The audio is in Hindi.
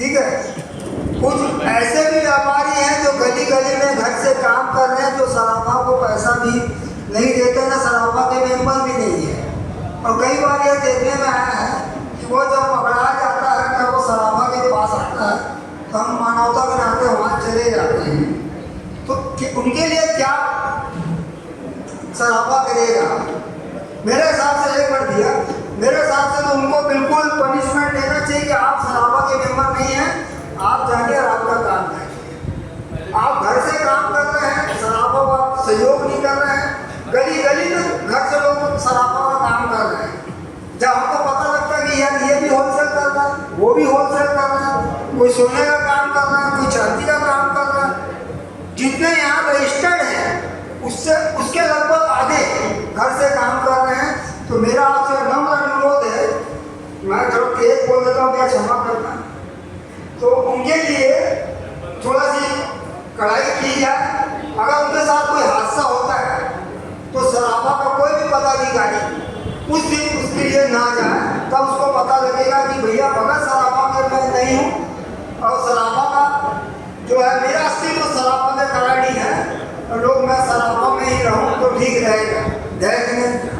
ठीक है। कुछ ऐसे भी व्यापारी हैं जो गली गली में घर से काम कर रहे हैं, जो सराफा को पैसा भी नहीं देते ना, सराफा के मेंबर भी नहीं है। और कई बार ये देखने में आया है कि वो जब पकड़ा जाता है तब वो सराफा के पास आता है, तो हम मानवता के नाते वहाँ चले जाते हैं। तो उनके लिए क्या सराफा करेगा? मेरे हिसाब से एक बार दिया, मेरे हिसाब से तो उनको बिल्कुल पनिशमेंट देना चाहिए कि आप सराफा के मेंबर नहीं हैं, आप जाइए और आपका काम करिए। आप घर से काम कर रहे हैं, सराफा का आप सहयोग नहीं कर रहे हैं, गली गली में घर से लोग सराफा का काम कर रहे हैं। जब हमको पता लगता है कि यार ये भी होलसेल कर रहा है, वो भी होलसेल कर रहा है, कोई सोने का काम कर रहा है, कोई चांदी का काम कर रहा है, जितने यहाँ रजिस्टर्ड हैं उससे उसके लगभग आधे घर से काम कर रहे हैं। तो मेरा आपसे नम्र अनुरोध है, मैं थोड़ा तेज बोल देता हूँ, क्या क्षमा करना, तो उनके लिए थोड़ा सी कड़ाई की जाए। अगर उनके साथ कोई हादसा होता है तो सराफा का कोई भी पदाधिकारी उस दिन उसके लिए ना जाए, तब उसको पता लगेगा कि भैया बगैर सराफा के मैं नहीं हूँ, और सराफा का जो है मेरा अस्तित्व तो सराफा में कराड़ी है, और लोग मैं सराफा में ही रहूँ तो ठीक रहेगा। जय हिंद।